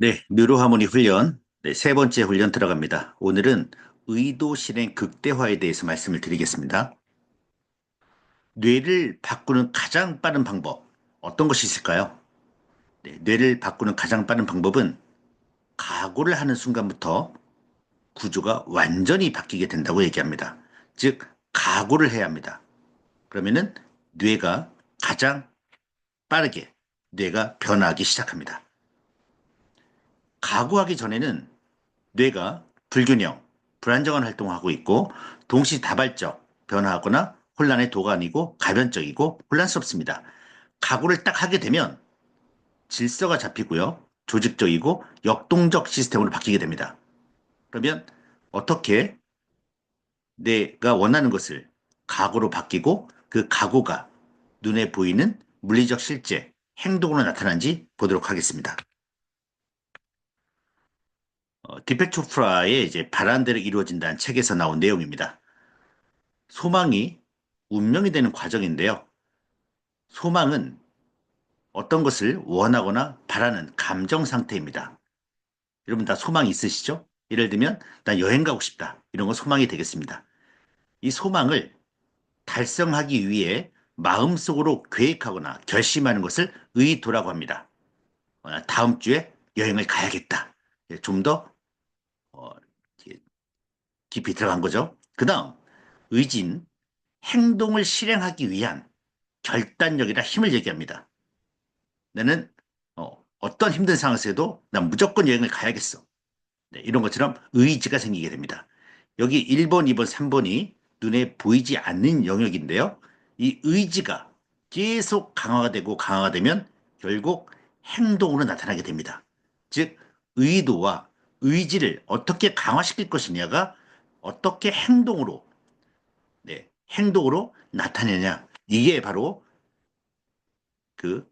네, 뉴로하모니 훈련. 네, 세 번째 훈련 들어갑니다. 오늘은 의도 실행 극대화에 대해서 말씀을 드리겠습니다. 뇌를 바꾸는 가장 빠른 방법, 어떤 것이 있을까요? 네, 뇌를 바꾸는 가장 빠른 방법은 각오를 하는 순간부터 구조가 완전히 바뀌게 된다고 얘기합니다. 즉, 각오를 해야 합니다. 그러면은 뇌가 가장 빠르게 뇌가 변화하기 시작합니다. 각오하기 전에는 뇌가 불균형, 불안정한 활동을 하고 있고 동시다발적, 변화하거나 혼란의 도가 아니고 가변적이고 혼란스럽습니다. 각오를 딱 하게 되면 질서가 잡히고요. 조직적이고 역동적 시스템으로 바뀌게 됩니다. 그러면 어떻게 내가 원하는 것을 각오로 바뀌고 그 각오가 눈에 보이는 물리적 실제, 행동으로 나타난지 보도록 하겠습니다. 디펙 초프라의 이제 바란대로 이루어진다는 책에서 나온 내용입니다. 소망이 운명이 되는 과정인데요. 소망은 어떤 것을 원하거나 바라는 감정 상태입니다. 여러분 다 소망이 있으시죠? 예를 들면 나 여행 가고 싶다. 이런 건 소망이 되겠습니다. 이 소망을 달성하기 위해 마음속으로 계획하거나 결심하는 것을 의도라고 합니다. 다음 주에 여행을 가야겠다. 좀더 깊이 들어간 거죠. 그 다음 의진, 행동을 실행하기 위한 결단력이라 힘을 얘기합니다. 나는 떤 힘든 상황에서도 난 무조건 여행을 가야겠어. 네, 이런 것처럼 의지가 생기게 됩니다. 여기 1번, 2번, 3번이 눈에 보이지 않는 영역인데요. 이 의지가 계속 강화가 되고 강화가 되면 결국 행동으로 나타나게 됩니다. 즉, 의도와 의지를 어떻게 강화시킬 것이냐가 어떻게 행동으로 나타내냐. 이게 바로 그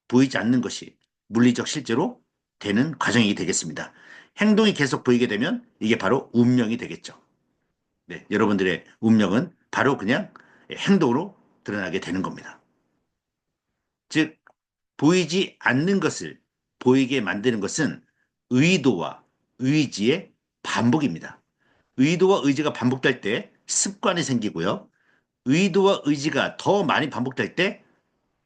보이지 않는 것이 물리적 실제로 되는 과정이 되겠습니다. 행동이 계속 보이게 되면 이게 바로 운명이 되겠죠. 네, 여러분들의 운명은 바로 그냥 행동으로 드러나게 되는 겁니다. 즉, 보이지 않는 것을 보이게 만드는 것은 의도와 의지의 반복입니다. 의도와 의지가 반복될 때 습관이 생기고요. 의도와 의지가 더 많이 반복될 때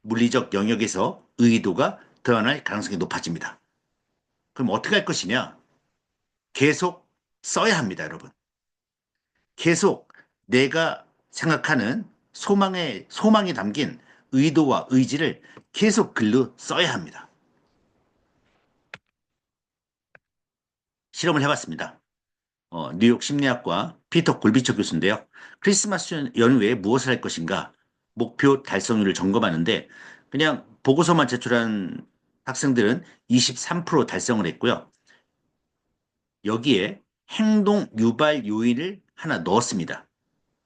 물리적 영역에서 의도가 드러날 가능성이 높아집니다. 그럼 어떻게 할 것이냐? 계속 써야 합니다, 여러분. 계속 내가 생각하는 소망이 담긴 의도와 의지를 계속 글로 써야 합니다. 실험을 해봤습니다. 뉴욕 심리학과 피터 골비처 교수인데요. 크리스마스 연휴에 무엇을 할 것인가 목표 달성률을 점검하는데 그냥 보고서만 제출한 학생들은 23% 달성을 했고요. 여기에 행동 유발 요인을 하나 넣었습니다.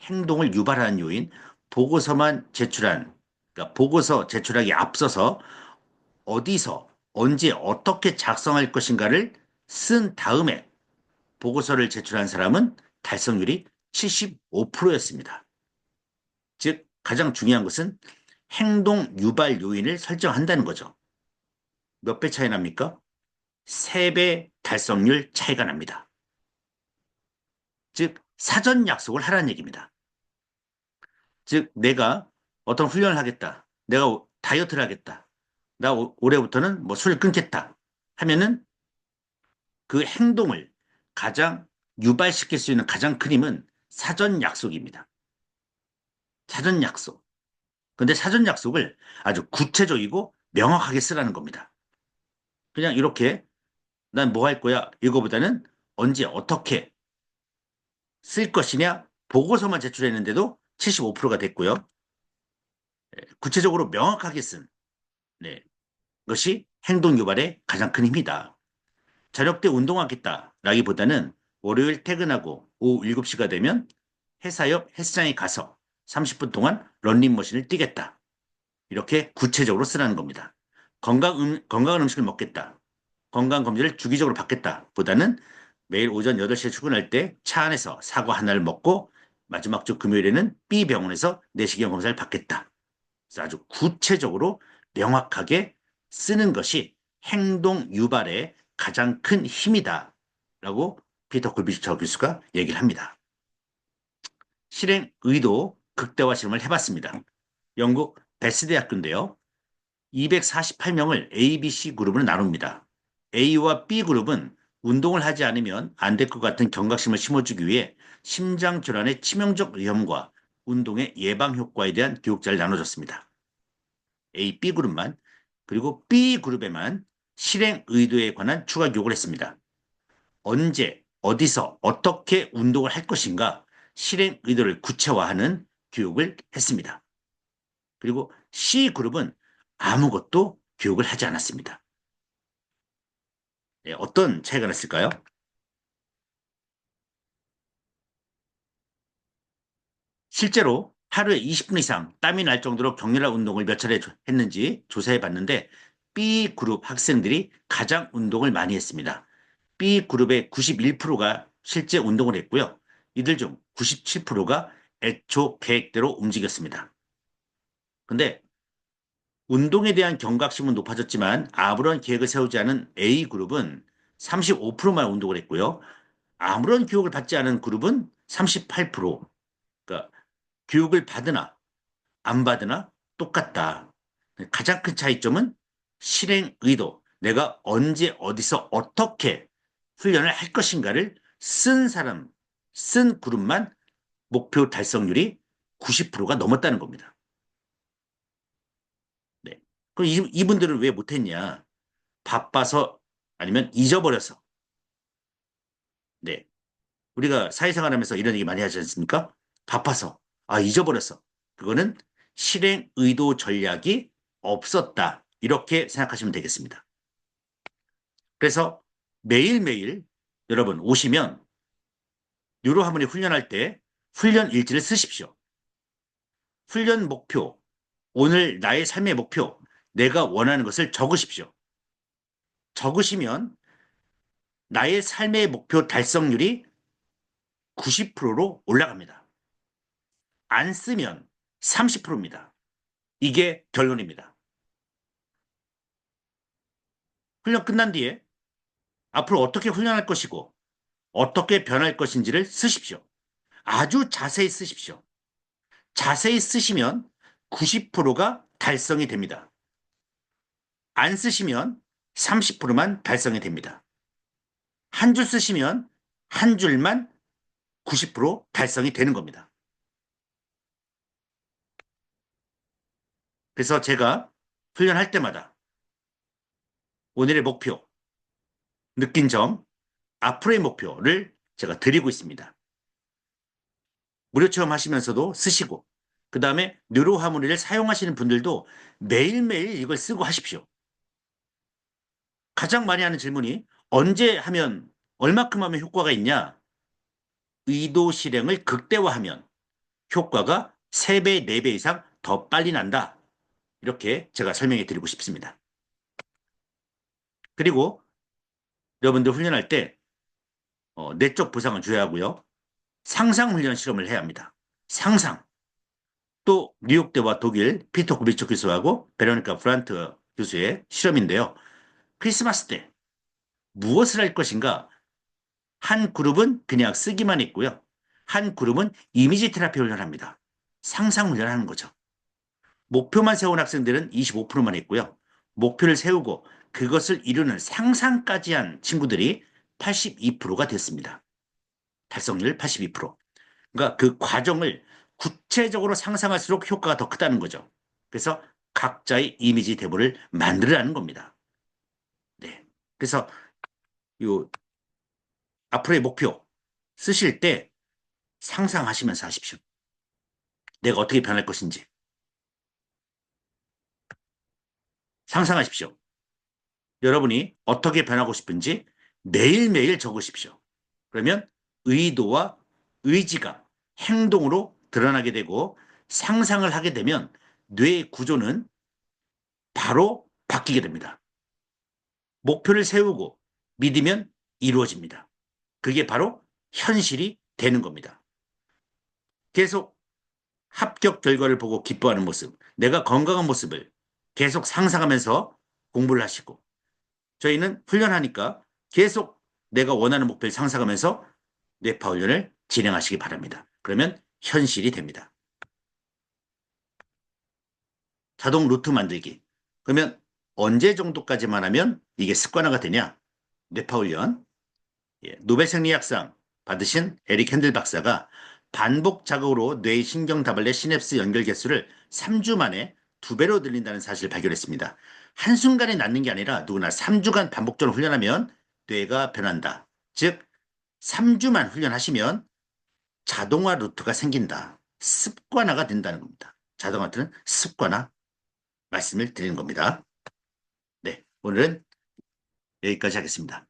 행동을 유발하는 요인, 보고서만 제출한, 그러니까 보고서 제출하기 앞서서 어디서, 언제, 어떻게 작성할 것인가를 쓴 다음에 보고서를 제출한 사람은 달성률이 75%였습니다. 즉, 가장 중요한 것은 행동 유발 요인을 설정한다는 거죠. 몇 배 차이 납니까? 3배 달성률 차이가 납니다. 즉, 사전 약속을 하라는 얘기입니다. 즉, 내가 어떤 훈련을 하겠다. 내가 다이어트를 하겠다. 나 올해부터는 뭐 술을 끊겠다. 하면은 그 행동을 가장 유발시킬 수 있는 가장 큰 힘은 사전 약속입니다. 사전 약속. 근데 사전 약속을 아주 구체적이고 명확하게 쓰라는 겁니다. 그냥 이렇게 난 뭐 할 거야. 이거보다는 언제 어떻게 쓸 것이냐 보고서만 제출했는데도 75%가 됐고요. 구체적으로 명확하게 쓴 네, 것이 행동 유발의 가장 큰 힘이다. 저녁 때 운동하겠다라기보다는 월요일 퇴근하고 오후 7시가 되면 회사 옆 헬스장에 가서 30분 동안 런닝머신을 뛰겠다. 이렇게 구체적으로 쓰라는 겁니다. 건강한 음식을 먹겠다. 건강검진을 주기적으로 받겠다. 보다는 매일 오전 8시에 출근할 때 차 안에서 사과 하나를 먹고 마지막 주 금요일에는 B 병원에서 내시경 검사를 받겠다. 그래서 아주 구체적으로 명확하게 쓰는 것이 행동 유발의 가장 큰 힘이다라고 피터 굴비처 교수가 얘기를 합니다. 실행 의도 극대화 실험을 해봤습니다. 영국 베스 대학교인데요. 248명을 A, B, C 그룹으로 나눕니다. A와 B 그룹은 운동을 하지 않으면 안 될 것 같은 경각심을 심어주기 위해 심장질환의 치명적 위험과 운동의 예방 효과에 대한 교육자를 나눠줬습니다. A, B 그룹만, 그리고 B 그룹에만 실행 의도에 관한 추가 교육을 했습니다. 언제, 어디서, 어떻게 운동을 할 것인가 실행 의도를 구체화하는 교육을 했습니다. 그리고 C 그룹은 아무것도 교육을 하지 않았습니다. 네, 어떤 차이가 났을까요? 실제로 하루에 20분 이상 땀이 날 정도로 격렬한 운동을 몇 차례 했는지 조사해 봤는데 B그룹 학생들이 가장 운동을 많이 했습니다. B그룹의 91%가 실제 운동을 했고요. 이들 중 97%가 애초 계획대로 움직였습니다. 근데 운동에 대한 경각심은 높아졌지만 아무런 계획을 세우지 않은 A그룹은 35%만 운동을 했고요. 아무런 교육을 받지 않은 그룹은 38%. 그러니까 교육을 받으나 안 받으나 똑같다. 가장 큰 차이점은 실행 의도. 내가 언제 어디서 어떻게 훈련을 할 것인가를 쓴 사람, 쓴 그룹만 목표 달성률이 90%가 넘었다는 겁니다. 네. 그럼 이분들은 왜 못했냐? 바빠서 아니면 잊어버려서. 네. 우리가 사회생활하면서 이런 얘기 많이 하지 않습니까? 바빠서. 아, 잊어버렸어. 그거는 실행 의도 전략이 없었다. 이렇게 생각하시면 되겠습니다. 그래서 매일매일 여러분 오시면 뉴로하모니 훈련할 때 훈련 일지를 쓰십시오. 훈련 목표, 오늘 나의 삶의 목표, 내가 원하는 것을 적으십시오. 적으시면 나의 삶의 목표 달성률이 90%로 올라갑니다. 안 쓰면 30%입니다. 이게 결론입니다. 훈련 끝난 뒤에 앞으로 어떻게 훈련할 것이고 어떻게 변할 것인지를 쓰십시오. 아주 자세히 쓰십시오. 자세히 쓰시면 90%가 달성이 됩니다. 안 쓰시면 30%만 달성이 됩니다. 한 줄 쓰시면 한 줄만 90% 달성이 되는 겁니다. 그래서 제가 훈련할 때마다 오늘의 목표, 느낀 점, 앞으로의 목표를 제가 드리고 있습니다. 무료 체험하시면서도 쓰시고, 그 다음에 뉴로 하모니를 사용하시는 분들도 매일매일 이걸 쓰고 하십시오. 가장 많이 하는 질문이 언제 하면, 얼마큼 하면 효과가 있냐? 의도 실행을 극대화하면 효과가 3배, 4배 이상 더 빨리 난다. 이렇게 제가 설명해 드리고 싶습니다. 그리고 여러분들 훈련할 때 내적 보상을 줘야 하고요. 상상 훈련 실험을 해야 합니다. 상상. 또 뉴욕대와 독일 피터 구비처 교수하고 베로니카 프란트 교수의 실험인데요. 크리스마스 때 무엇을 할 것인가? 한 그룹은 그냥 쓰기만 했고요. 한 그룹은 이미지 테라피 훈련합니다. 상상 훈련하는 거죠. 목표만 세운 학생들은 25%만 했고요. 목표를 세우고 그것을 이루는 상상까지 한 친구들이 82%가 됐습니다. 달성률 82%. 그러니까 그 과정을 구체적으로 상상할수록 효과가 더 크다는 거죠. 그래서 각자의 이미지 대본을 만들어라는 겁니다. 네. 그래서 요 앞으로의 목표 쓰실 때 상상하시면서 하십시오. 내가 어떻게 변할 것인지 상상하십시오. 여러분이 어떻게 변하고 싶은지 매일매일 적으십시오. 그러면 의도와 의지가 행동으로 드러나게 되고 상상을 하게 되면 뇌 구조는 바로 바뀌게 됩니다. 목표를 세우고 믿으면 이루어집니다. 그게 바로 현실이 되는 겁니다. 계속 합격 결과를 보고 기뻐하는 모습, 내가 건강한 모습을 계속 상상하면서 공부를 하시고 저희는 훈련하니까 계속 내가 원하는 목표를 상상하면서 뇌파 훈련을 진행하시기 바랍니다. 그러면 현실이 됩니다. 자동 루트 만들기. 그러면 언제 정도까지만 하면 이게 습관화가 되냐? 뇌파 훈련. 예, 노벨 생리학상 받으신 에릭 핸들 박사가 반복 자극으로 뇌의 신경다발내 시냅스 연결 개수를 3주 만에 2배로 늘린다는 사실을 발견했습니다. 한순간에 낫는 게 아니라 누구나 3주간 반복적으로 훈련하면 뇌가 변한다. 즉, 3주만 훈련하시면 자동화 루트가 생긴다. 습관화가 된다는 겁니다. 자동화 루트는 습관화 말씀을 드리는 겁니다. 네, 오늘은 여기까지 하겠습니다.